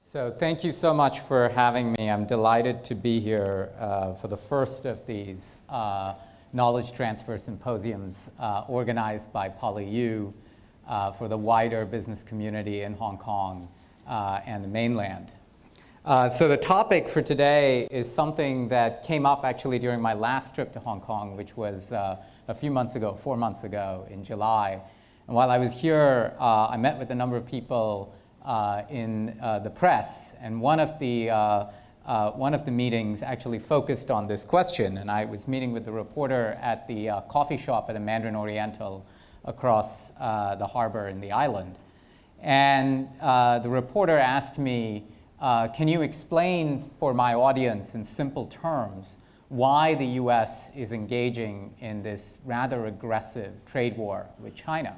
So thank you so much for having me. I'm delighted to be here for the first of these knowledge transfer symposiums organized by PolyU for the wider business community in Hong Kong and the mainland. So the topic for today is something that came up actually during my last trip to Hong Kong, which was a few months ago, 4 months ago in July. And while I was here, I met with a number of people in the press, and one of the meetings actually focused on this question. And I was meeting with the reporter at the coffee shop at the Mandarin Oriental across the harbor in the island. And the reporter asked me, can you explain for my audience in simple terms why the US is engaging in this rather aggressive trade war with China?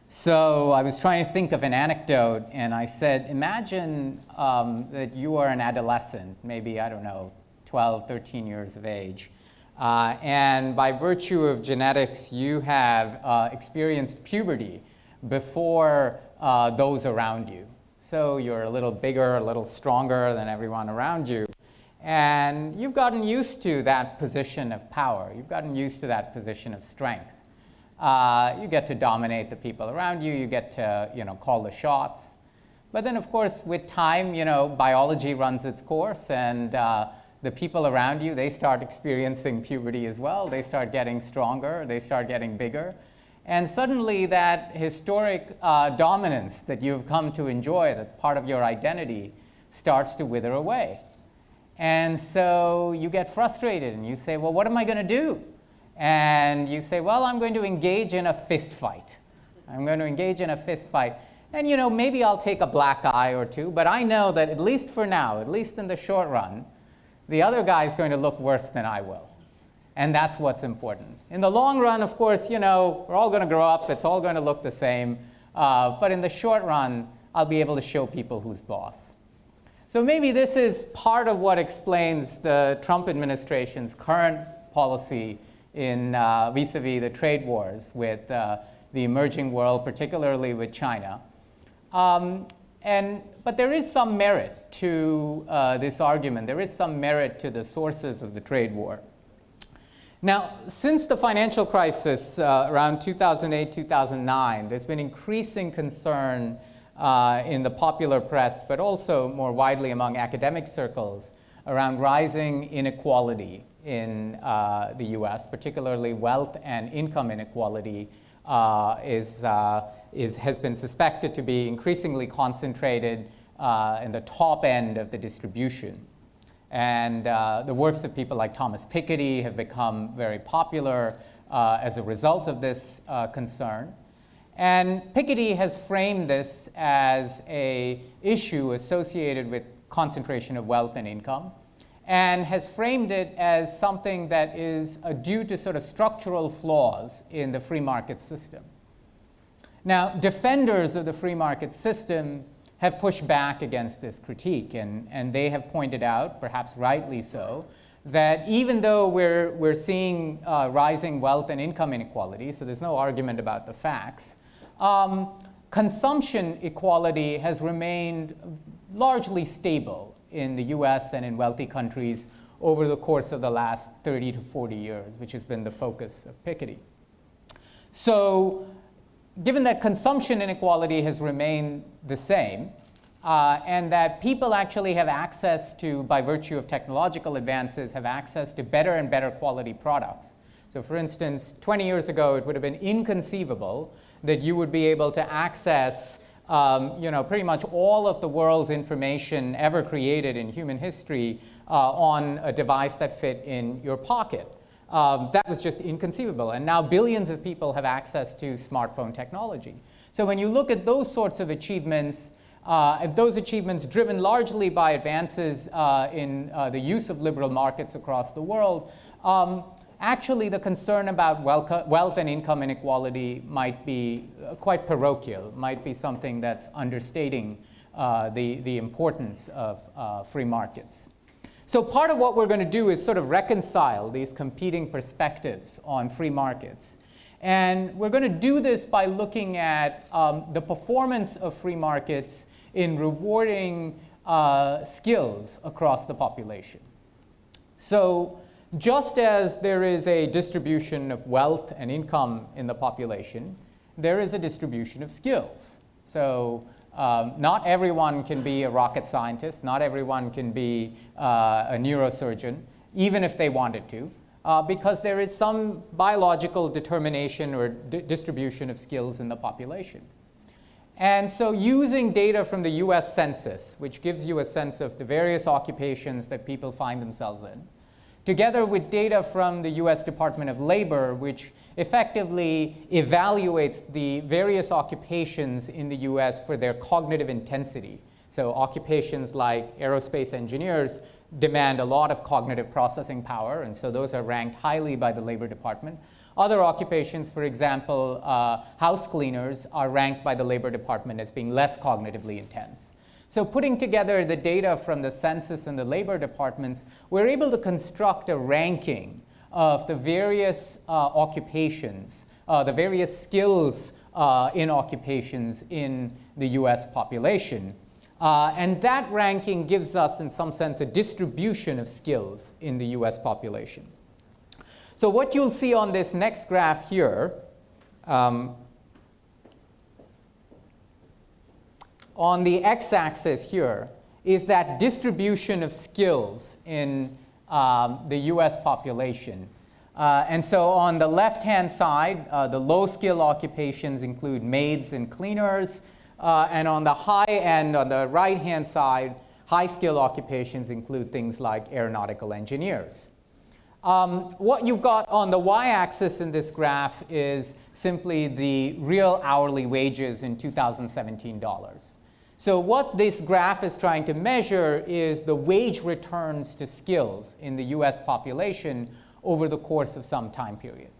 So I was trying to think of an anecdote, and I said, imagine that you are an adolescent, maybe, I don't know, 12, 13 years of age. And by virtue of genetics, you have experienced puberty before those around you. So you're a little bigger, a little stronger than everyone around you. And you've gotten used to that position of power. You've gotten used to that position of strength. You get to dominate the people around you. You get to, call the shots. But then, of course, with time, biology runs its course, and the people around you, they start experiencing puberty as well. They start getting stronger. They start getting bigger. And suddenly, that historic dominance that you've come to enjoy, that's part of your identity, starts to wither away. And so you get frustrated, and you say, well, what am I going to do? And you say, well, I'm going to engage in a fist fight. I'm going to engage in a fist fight. And maybe I'll take a black eye or two, but I know that at least for now, at least in the short run, the other guy's going to look worse than I will. And that's what's important. In the long run, of course, we're all going to grow up. It's all going to look the same. But in the short run, I'll be able to show people who's boss. So maybe this is part of what explains the Trump administration's current policy in vis-a-vis the trade wars with the emerging world, particularly with China. But there is some merit to this argument. There is some merit to the sources of the trade war. Now, since the financial crisis around 2008, 2009, there's been increasing concern in the popular press, but also more widely among academic circles, around rising inequality in the US, particularly wealth and income inequality has been suspected to be increasingly concentrated in the top end of the distribution. And the works of people like Thomas Piketty have become very popular as a result of this concern. And Piketty has framed this as an issue associated with concentration of wealth and income, and has framed it as something that is due to sort of structural flaws in the free market system. Now, defenders of the free market system have pushed back against this critique, and they have pointed out, perhaps rightly so, that even though we're seeing rising wealth and income inequality, so there's no argument about the facts, consumption equality has remained largely stable in the US and in wealthy countries over the course of the last 30 to 40 years, which has been the focus of Piketty. So given that consumption inequality has remained the same, and that people actually have access to, by virtue of technological advances, have access to better and better quality products. So for instance, 20 years ago, it would have been inconceivable that you would be able to access pretty much all of the world's information ever created in human history on a device that fit in your pocket. That was just inconceivable. And now billions of people have access to smartphone technology. So when you look at those sorts of achievements, those achievements driven largely by advances in the use of liberal markets across the world, actually the concern about wealth and income inequality might be quite parochial, might be something that's understating the importance of free markets. So part of what we're going to do is sort of reconcile these competing perspectives on free markets. And we're going to do this by looking at the performance of free markets in rewarding skills across the population. So just as there is a distribution of wealth and income in the population, there is a distribution of skills. So not everyone can be a rocket scientist, not everyone can be a neurosurgeon, even if they wanted to, because there is some biological determination or distribution of skills in the population. And so using data from the U.S. Census, which gives you a sense of the various occupations that people find themselves in, together with data from the U.S. Department of Labor, which effectively evaluates the various occupations in the U.S. for their cognitive intensity. So occupations like aerospace engineers demand a lot of cognitive processing power, and so those are ranked highly by the Labor Department. Other occupations, for example, house cleaners, are ranked by the Labor Department as being less cognitively intense. So putting together the data from the census and the labor departments, we're able to construct a ranking of the various occupations, the various skills in occupations in the US population. And that ranking gives us, in some sense, a distribution of skills in the US population. So what you'll see on this next graph here, on the x-axis here, is that distribution of skills in the US population. And so on the left-hand side, the low-skill occupations include maids and cleaners. And on the high end, on the right-hand side, high-skill occupations include things like aeronautical engineers. What you've got on the y-axis in this graph is simply the real hourly wages in 2017 dollars. So what this graph is trying to measure is the wage returns to skills in the US population over the course of some time period.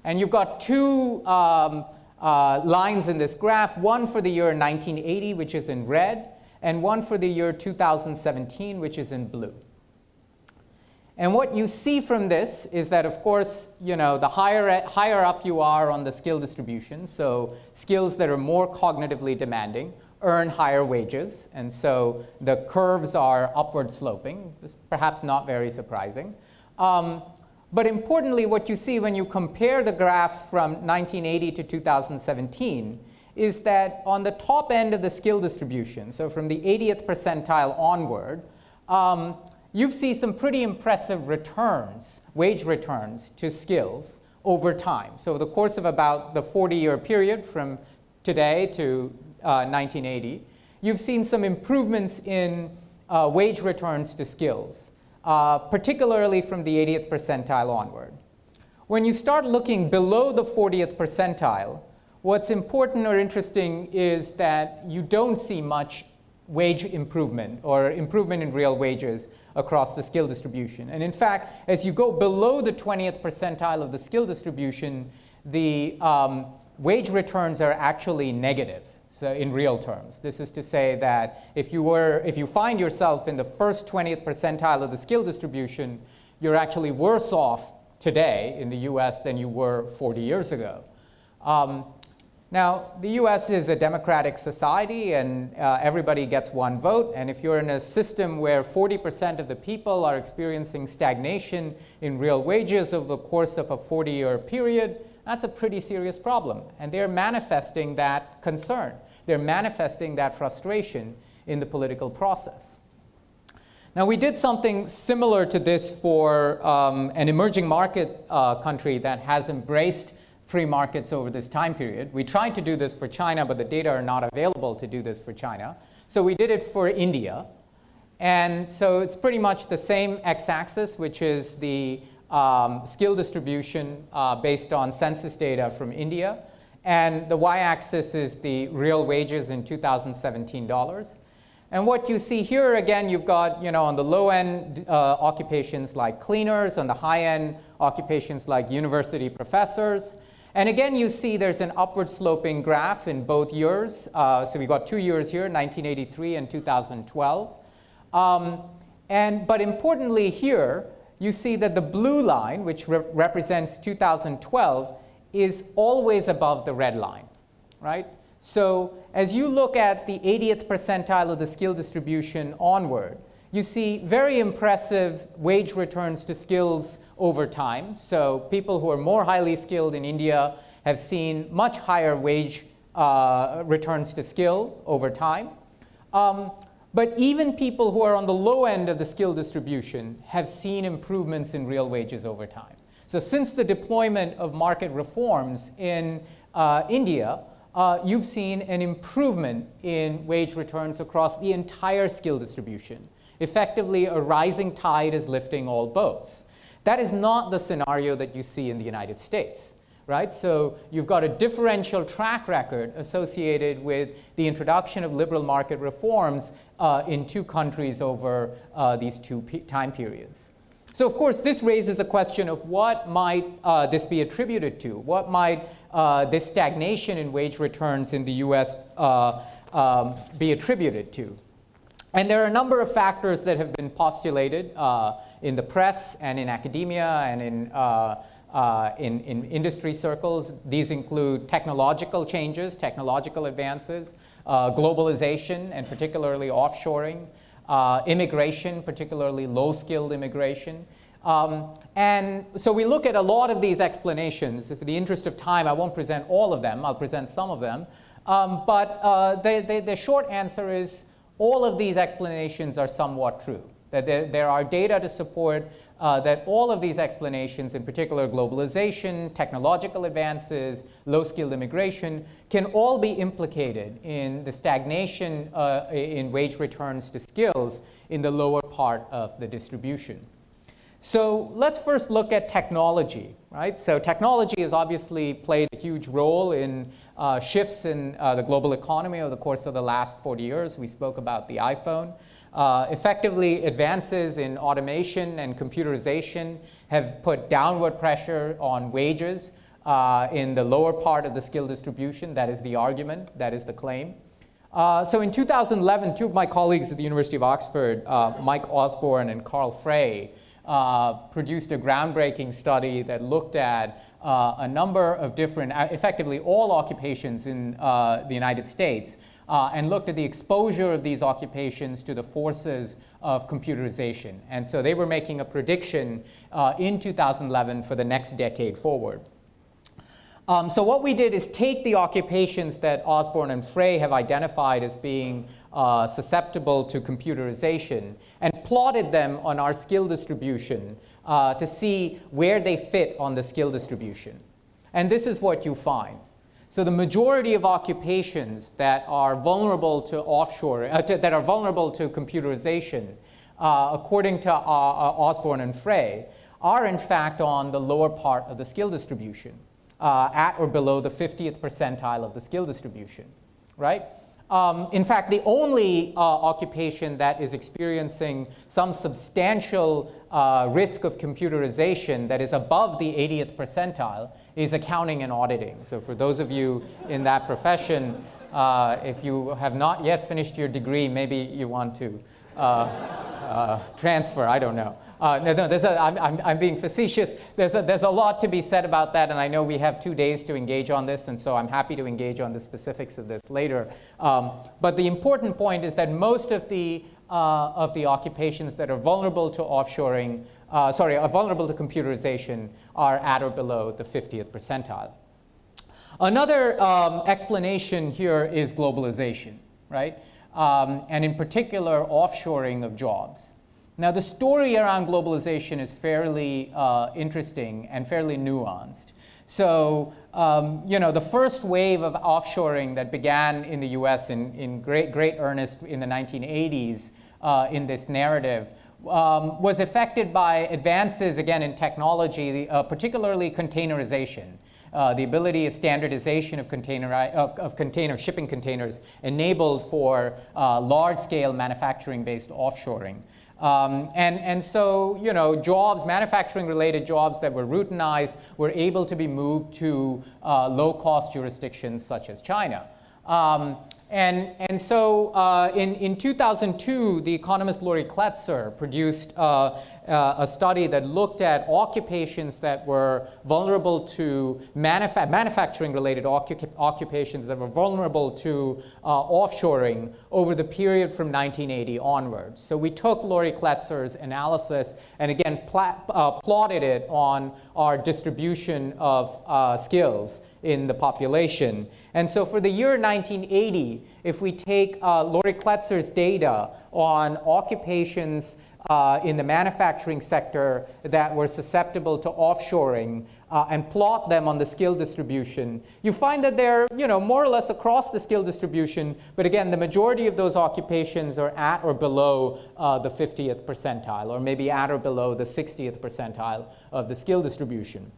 And you've got two lines in this graph, one for the year 1980, which is in red, and one for the year 2017, which is in blue. And what you see from this is that, of course, you know, the higher up you are on the skill distribution, so skills that are more cognitively demanding earn higher wages, and so the curves are upward sloping. This is perhaps not very surprising. But importantly, what you see when you compare the graphs from 1980 to 2017 is that on the top end of the skill distribution, so from the 80th percentile onward, you see some pretty impressive returns, wage returns to skills over time. So over the course of about the 40-year period from today to 1980, you've seen some improvements in wage returns to skills, particularly from the 80th percentile onward. When you start looking below the 40th percentile, what's important or interesting is that you don't see much wage improvement or improvement in real wages across the skill distribution. And in fact, as you go below the 20th percentile of the skill distribution, the wage returns are actually negative, so in real terms. This is to say that if you find yourself in the first 20th percentile of the skill distribution, you're actually worse off today in the US than you were 40 years ago. Now, the US is a democratic society, and everybody gets one vote. And if you're in a system where 40% of the people are experiencing stagnation in real wages over the course of a 40-year period, that's a pretty serious problem. And they're manifesting that concern. They're manifesting that frustration in the political process. Now, we did something similar to this for an emerging market country that has embraced free markets over this time period. We tried to do this for China, but the data are not available to do this for China. So we did it for India. And so it's pretty much the same x-axis, which is the skill distribution based on census data from India. And the y-axis is the real wages in 2017 dollars. And what you see here, again, you've got, you know, on the low end occupations like cleaners, on the high end occupations like university professors. And again, you see there's an upward sloping graph in both years. So we've got 2 years here, 1983 and 2012. But importantly here, you see that the blue line, which represents 2012, is always above the red line, right? So as you look at the 80th percentile of the skill distribution onward, you see very impressive wage returns to skills over time. So people who are more highly skilled in India have seen much higher wage returns to skill over time. But even people who are on the low end of the skill distribution have seen improvements in real wages over time. So since the deployment of market reforms in India, you've seen an improvement in wage returns across the entire skill distribution. Effectively, a rising tide is lifting all boats. That is not the scenario that you see in the United States, right? So you've got a differential track record associated with the introduction of liberal market reforms in two countries over these two time periods. So of course, this raises a question of what might this be attributed to? What might this stagnation in wage returns in the US be attributed to? And there are a number of factors that have been postulated in the press and in academia and in industry circles. These include technological changes, technological advances, globalization, and particularly offshoring, immigration, particularly low-skilled immigration. And so we look at a lot of these explanations. For the interest of time, I won't present all of them. I'll present some of them. But the short answer is all of these explanations are somewhat true. That there are data to support that all of these explanations, in particular globalization, technological advances, low-skilled immigration, can all be implicated in the stagnation in wage returns to skills in the lower part of the distribution. So let's first look at technology, right? So technology has obviously played a huge role in shifts in the global economy over the course of the last 40 years. We spoke about the iPhone. Effectively, advances in automation and computerization have put downward pressure on wages in the lower part of the skill distribution. That is the argument, that is the claim. So in 2011, two of my colleagues at the University of Oxford, Mike Osborne and Carl Frey, produced a groundbreaking study that looked at a number of different, effectively all occupations in the United States, and looked at the exposure of these occupations to the forces of computerization. And so they were making a prediction in 2011 for the next decade forward. So what we did is take the occupations that Osborne and Frey have identified as being susceptible to computerization and plotted them on our skill distribution to see where they fit on the skill distribution. And this is what you find. So the majority of occupations that are vulnerable to offshore, that are vulnerable to computerization, according to Osborne and Frey, are in fact on the lower part of the skill distribution, at or below the 50th percentile of the skill distribution, right? In fact, the only occupation that is experiencing some substantial risk of computerization that is above the 80th percentile is accounting and auditing. So for those of you in that profession, if you have not yet finished your degree, maybe you want to transfer, I don't know. I'm being facetious. There's a lot to be said about that, and I know we have 2 days to engage on this, and so I'm happy to engage on the specifics of this later. But the important point is that most of the occupations that are vulnerable to offshoring, are vulnerable to computerization, are at or below the 50th percentile. Another explanation here is globalization, right? And in particular, offshoring of jobs. Now, the story around globalization is fairly interesting and fairly nuanced. So, the first wave of offshoring that began in the US in great earnest in the 1980s in this narrative was affected by advances, again, in technology, particularly containerization. The ability of standardization of shipping containers enabled for large-scale manufacturing-based offshoring. And so, jobs, manufacturing-related jobs that were routinized were able to be moved to low-cost jurisdictions such as China. And so in 2002, the economist Lori Kletzer produced a study that looked at occupations that were vulnerable to manufacturing-related occupations that were vulnerable to offshoring over the period from 1980 onwards. So we took Lori Kletzer's analysis and again plotted it on our distribution of skills in the population. And so for the year 1980, if we take Lori Kletzer's data on occupations in the manufacturing sector that were susceptible to offshoring and plot them on the skill distribution, you find that they're more or less across the skill distribution, but again, the majority of those occupations are at or below the 50th percentile, or maybe at or below the 60th percentile of the skill distribution.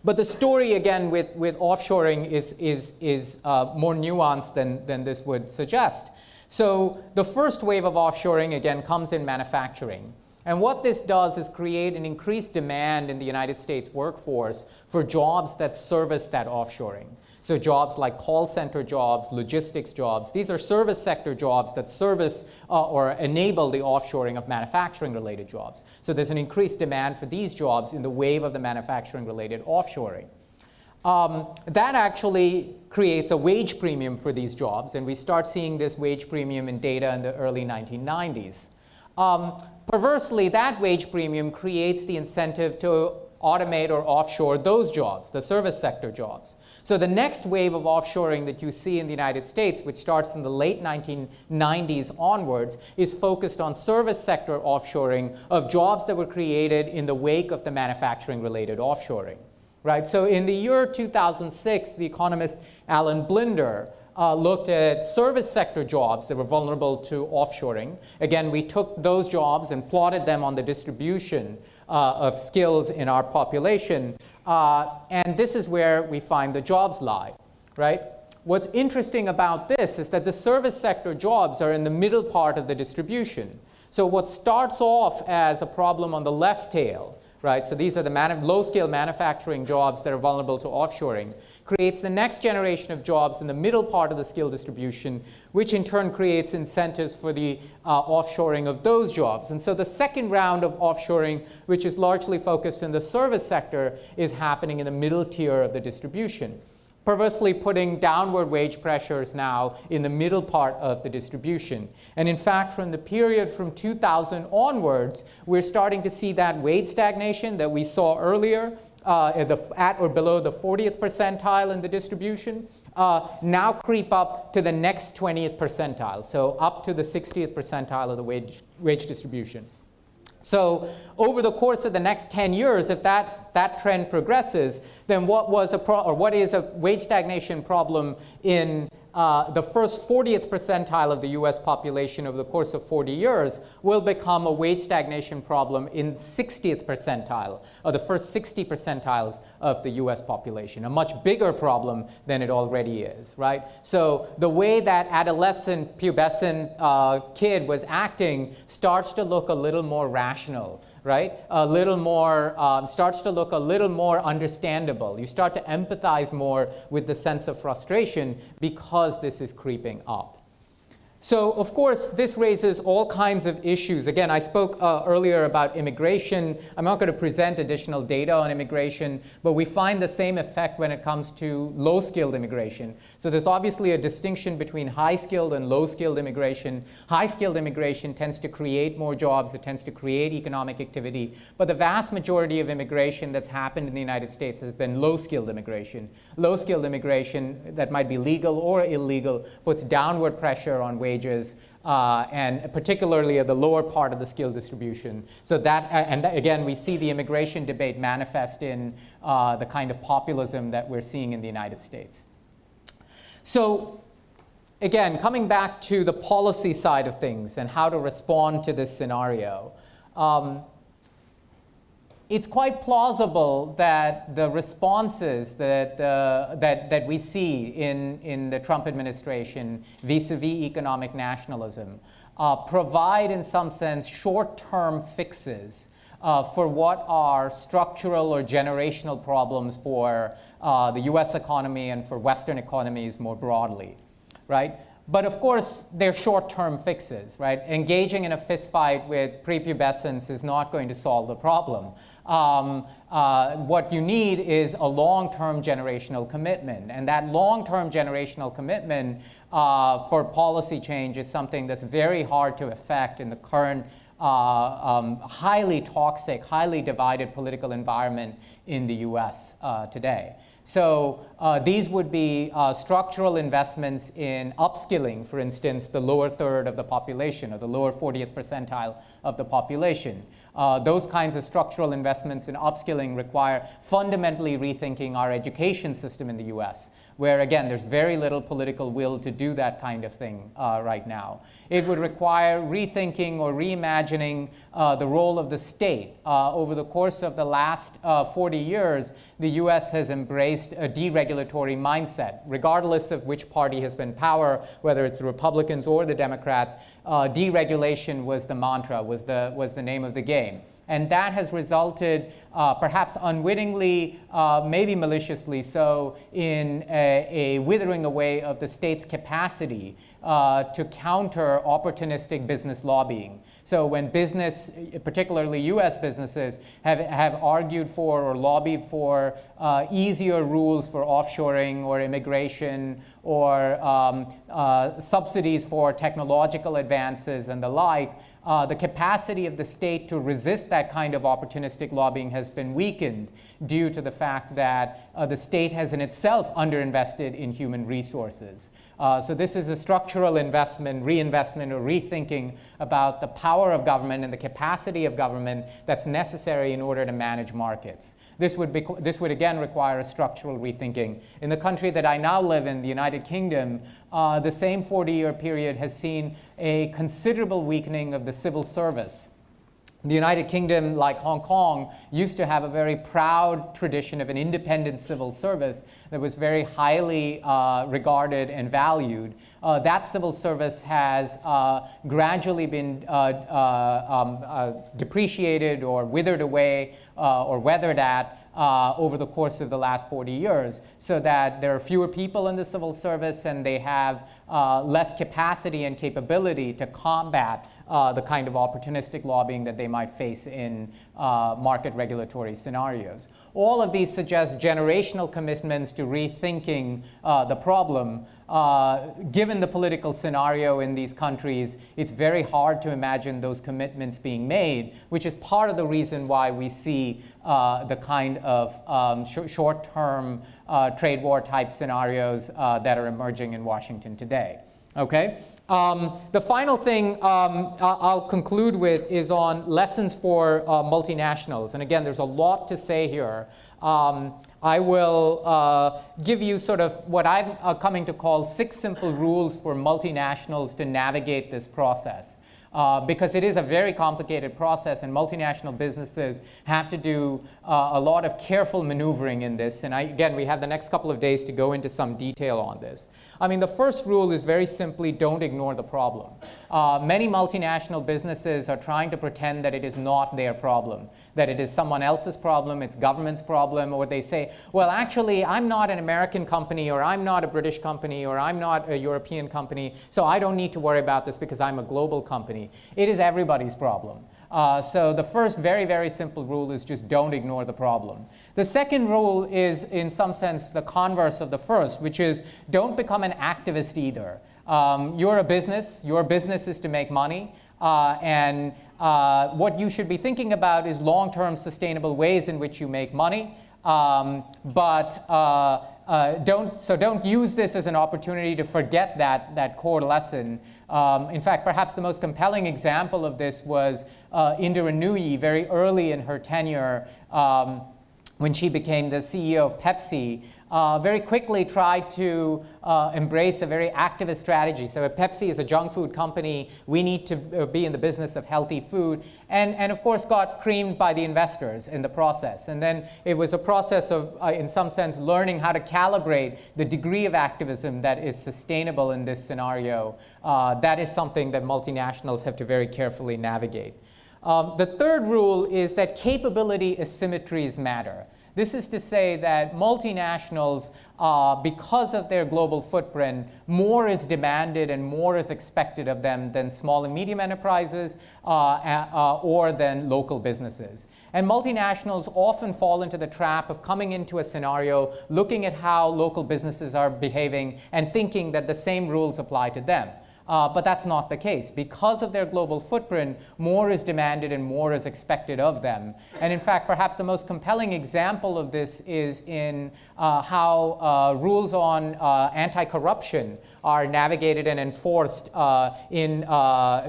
But the story, again, with offshoring is more nuanced than this would suggest. So the first wave of offshoring, again, comes in manufacturing. And what this does is create an increased demand in the United States workforce for jobs that service that offshoring. So jobs like call center jobs, logistics jobs, these are service sector jobs that service or enable the offshoring of manufacturing-related jobs. So there's an increased demand for these jobs in the wave of the manufacturing-related offshoring. That actually creates a wage premium for these jobs, and we start seeing this wage premium in data in the early 1990s. Perversely, that wage premium creates the incentive to automate or offshore those jobs, the service sector jobs. So the next wave of offshoring that you see in the United States, which starts in the late 1990s onwards, is focused on service sector offshoring of jobs that were created in the wake of the manufacturing-related offshoring. Right? So in the year 2006, the economist Alan Blinder looked at service sector jobs that were vulnerable to offshoring. Again, we took those jobs and plotted them on the distribution of skills in our population. And this is where we find the jobs lie, right? What's interesting about this is that the service sector jobs are in the middle part of the distribution. So what starts off as a problem on the left tail, right? So these are the low-scale manufacturing jobs that are vulnerable to offshoring, creates the next generation of jobs in the middle part of the skill distribution, which in turn creates incentives for the offshoring of those jobs. And so the second round of offshoring, which is largely focused in the service sector, is happening in the middle tier of the distribution, perversely putting downward wage pressures now in the middle part of the distribution. And in fact, from the period from 2000 onwards, we're starting to see that wage stagnation that we saw earlier at or below the 40th percentile in the distribution, now creep up to the next 20th percentile, so up to the 60th percentile of the wage distribution. So over the course of the next 10 years, if that trend progresses, then what is a wage stagnation problem in the first 40th percentile of the US population over the course of 40 years will become a wage stagnation problem in 60th percentile, or the first 60 percentiles of the US population, a much bigger problem than it already is, right? So the way that adolescent, pubescent kid was acting starts to look a little more rational, right? A little more, starts to look a little more understandable. You start to empathize more with the sense of frustration because this is creeping up. So, of course, this raises all kinds of issues. Again, I spoke earlier about immigration. I'm not going to present additional data on immigration, but we find the same effect when it comes to low-skilled immigration. So there's obviously a distinction between high-skilled and low-skilled immigration. High-skilled immigration tends to create more jobs. It tends to create economic activity. But the vast majority of immigration that's happened in the United States has been low-skilled immigration. Low-skilled immigration that might be legal or illegal puts downward pressure on wages, and particularly at the lower part of the skill distribution. So that, and again, we see the immigration debate manifest in the kind of populism that we're seeing in the United States. So again, coming back to the policy side of things and how to respond to this scenario, it's quite plausible that the responses that we see in the Trump administration vis-a-vis economic nationalism provide, in some sense, short-term fixes for what are structural or generational problems for the US economy and for Western economies more broadly, right? But of course, they're short-term fixes, right? Engaging in a fistfight with prepubescence is not going to solve the problem. What you need is a long-term generational commitment. And that long-term generational commitment for policy change is something that's very hard to effect in the current highly toxic, highly divided political environment in the US today. So these would be structural investments in upskilling, for instance, the lower third of the population or the lower 40th percentile of the population. Those kinds of structural investments in upskilling require fundamentally rethinking our education system in the US, where, again, there's very little political will to do that kind of thing right now. It would require rethinking or reimagining the role of the state. Over the course of the last 40 years, the US has embraced a deregulatory mindset. Regardless of which party has been in power, whether it's the Republicans or the Democrats, deregulation was the mantra, was the name of the game. And that has resulted, perhaps unwittingly, maybe maliciously so, in a withering away of the state's capacity to counter opportunistic business lobbying. So when business, particularly US businesses, have argued for or lobbied for easier rules for offshoring or immigration or subsidies for technological advances and the like, the capacity of the state to resist that kind of opportunistic lobbying has been weakened due to the fact that the state has in itself underinvested in human resources. So this is a structural investment, reinvestment, or rethinking about the power of government and the capacity of government that's necessary in order to manage markets. This would again require a structural rethinking. In the country that I now live in, the United Kingdom, the same 40-year period has seen a considerable weakening of the civil service. The United Kingdom, like Hong Kong, used to have a very proud tradition of an independent civil service that was very highly regarded and valued. That civil service has gradually been depreciated or withered away or weathered at over the course of the last 40 years, so that there are fewer people in the civil service and they have less capacity and capability to combat the kind of opportunistic lobbying that they might face in market regulatory scenarios. All of these suggest generational commitments to rethinking the problem. Given the political scenario in these countries, it's very hard to imagine those commitments being made, which is part of the reason why we see the kind of short-term trade war type scenarios that are emerging in Washington today. Okay? The final thing I'll conclude with is on lessons for multinationals. And again, there's a lot to say here. I will give you sort of what I'm coming to call 6 simple rules for multinationals to navigate this process. Because it is a very complicated process, and multinational businesses have to do a lot of careful maneuvering in this. And again, we have the next couple of days to go into some detail on this. I mean, the first rule is very simply, don't ignore the problem. Many multinational businesses are trying to pretend that it is not their problem, that it is someone else's problem, it's government's problem, or they say, well, actually, I'm not an American company, or I'm not a British company, or I'm not a European company, so I don't need to worry about this because I'm a global company. It is everybody's problem. So the first very, very simple rule is just don't ignore the problem. The second rule is, in some sense, the converse of the first, which is don't become an activist either. You're a business. Your business is to make money. And what you should be thinking about is long-term sustainable ways in which you make money. Don't use this as an opportunity to forget that core lesson. In fact, perhaps the most compelling example of this was Indira Nooyi very early in her tenure when she became the CEO of Pepsi. Very quickly tried to embrace a very activist strategy. So if Pepsi is a junk food company, we need to be in the business of healthy food. And of course got creamed by the investors in the process. And then it was a process of, in some sense, learning how to calibrate the degree of activism that is sustainable in this scenario. That is something that multinationals have to very carefully navigate. The third rule is that capability asymmetries matter. This is to say that multinationals, because of their global footprint, more is demanded and more is expected of them than small and medium enterprises or than local businesses. And multinationals often fall into the trap of coming into a scenario, looking at how local businesses are behaving and thinking that the same rules apply to them. But that's not the case. Because of their global footprint, more is demanded and more is expected of them. And in fact, perhaps the most compelling example of this is in how rules on anti-corruption are navigated and enforced in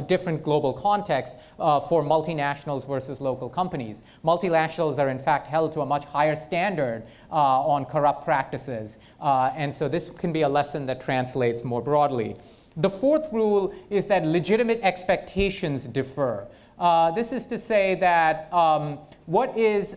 different global contexts for multinationals versus local companies. Multinationals are in fact held to a much higher standard on corrupt practices. And so this can be a lesson that translates more broadly. The fourth rule is that legitimate expectations differ. This is to say that what is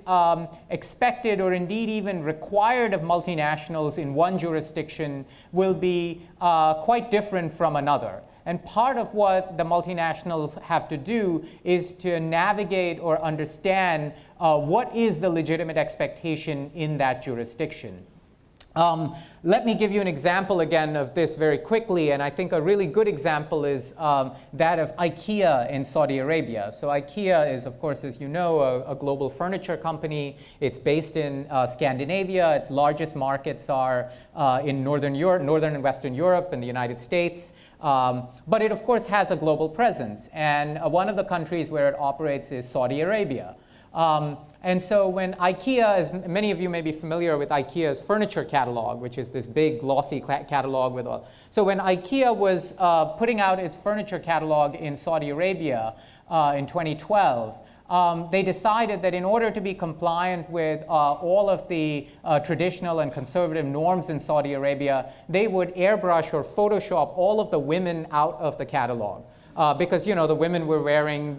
expected or indeed even required of multinationals in one jurisdiction will be quite different from another. And part of what the multinationals have to do is to navigate or understand what is the legitimate expectation in that jurisdiction. Let me give you an example again of this very quickly, and I think a really good example is that of IKEA in Saudi Arabia. So IKEA is, of course, as you know, a global furniture company. It's based in Scandinavia. Its largest markets are in Northern and Western Europe and the United States. But it, of course, has a global presence, and one of the countries where it operates is Saudi Arabia. And so when IKEA, as many of you may be familiar with IKEA's furniture catalog, which is this big glossy catalog with all. So when IKEA was putting out its furniture catalog in Saudi Arabia in 2012, they decided that in order to be compliant with all of the traditional and conservative norms in Saudi Arabia, they would airbrush or Photoshop all of the women out of the catalog. Because the women were wearing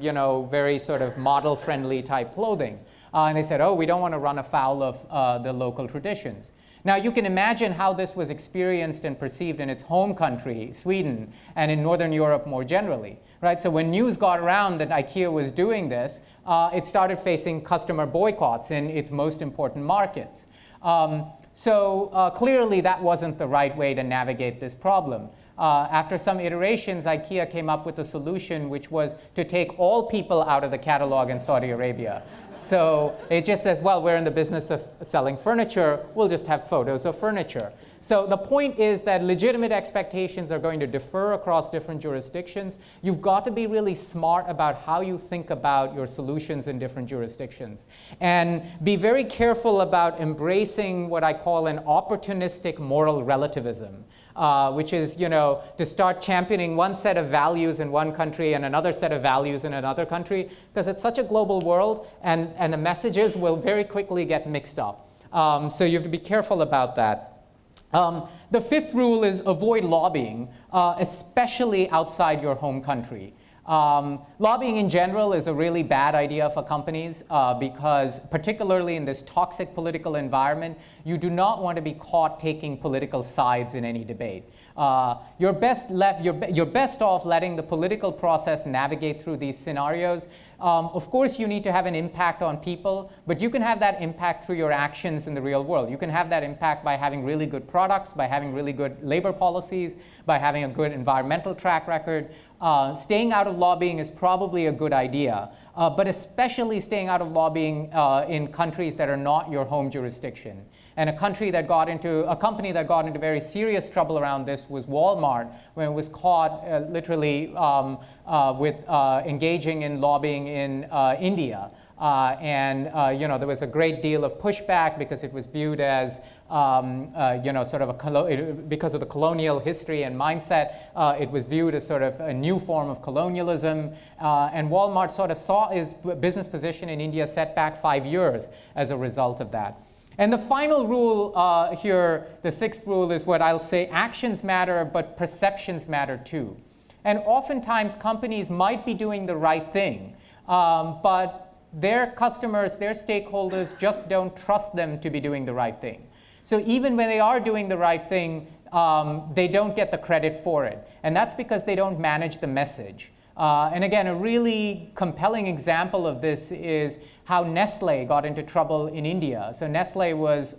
very sort of model-friendly type clothing. And they said, oh, we don't want to run afoul of the local traditions. Now, you can imagine how this was experienced and perceived in its home country, Sweden, and in Northern Europe more generally. Right? So when news got around that IKEA was doing this, it started facing customer boycotts in its most important markets. So clearly, that wasn't the right way to navigate this problem. After some iterations, IKEA came up with a solution which was to take all people out of the catalog in Saudi Arabia. So it just says, well, we're in the business of selling furniture, we'll just have photos of furniture. So the point is that legitimate expectations are going to differ across different jurisdictions. You've got to be really smart about how you think about your solutions in different jurisdictions. And be very careful about embracing what I call an opportunistic moral relativism, which is, to start championing one set of values in one country and another set of values in another country, because it's such a global world, and the messages will very quickly get mixed up. So you have to be careful about that. The fifth rule is avoid lobbying, especially outside your home country. Lobbying in general is a really bad idea for companies because particularly in this toxic political environment, you do not want to be caught taking political sides in any debate. You're best off letting the political process navigate through these scenarios. Of course, you need to have an impact on people, but you can have that impact through your actions in the real world. You can have that impact by having really good products, by having really good labor policies, by having a good environmental track record. Staying out of lobbying is probably a good idea, but especially staying out of lobbying in countries that are not your home jurisdiction. And a company that got into very serious trouble around this was Walmart, when it was caught literally with engaging in lobbying in India. There was a great deal of pushback because it was viewed as, because of the colonial history and mindset, it was viewed as sort of a new form of colonialism. And Walmart sort of saw its business position in India set back 5 years as a result of that. And the final rule here, the sixth rule, is what I'll say, actions matter, but perceptions matter too. And oftentimes companies might be doing the right thing, but their customers, their stakeholders just don't trust them to be doing the right thing. So even when they are doing the right thing, they don't get the credit for it. And that's because they don't manage the message. And again, a really compelling example of this is how Nestle got into trouble in India. So Nestle was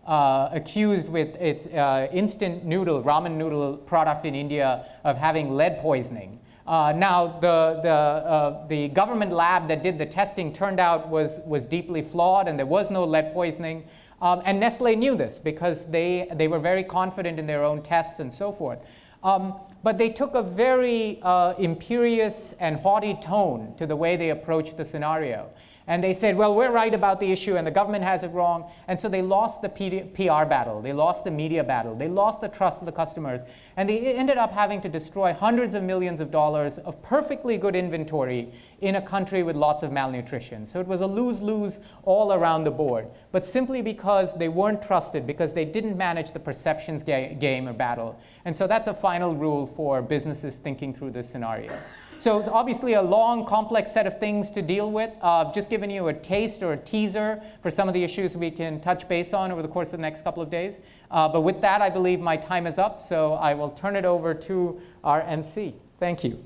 accused with its instant noodle, ramen noodle product in India of having lead poisoning. Now, the government lab that did the testing turned out was deeply flawed, and there was no lead poisoning. And Nestle knew this because they were very confident in their own tests and so forth. But they took a very imperious and haughty tone to the way they approached the scenario. And they said, well, we're right about the issue and the government has it wrong. And so they lost the PR battle. They lost the media battle. They lost the trust of the customers. And they ended up having to destroy hundreds of millions of dollars of perfectly good inventory in a country with lots of malnutrition. So it was a lose-lose all around the board. But simply because they weren't trusted, because they didn't manage the perceptions game or battle. And so that's a final rule for businesses thinking through this scenario. So it's obviously a long, complex set of things to deal with. Just giving you a taste or a teaser for some of the issues we can touch base on over the course of the next couple of days. But with that, I believe my time is up, so I will turn it over to our MC. Thank you.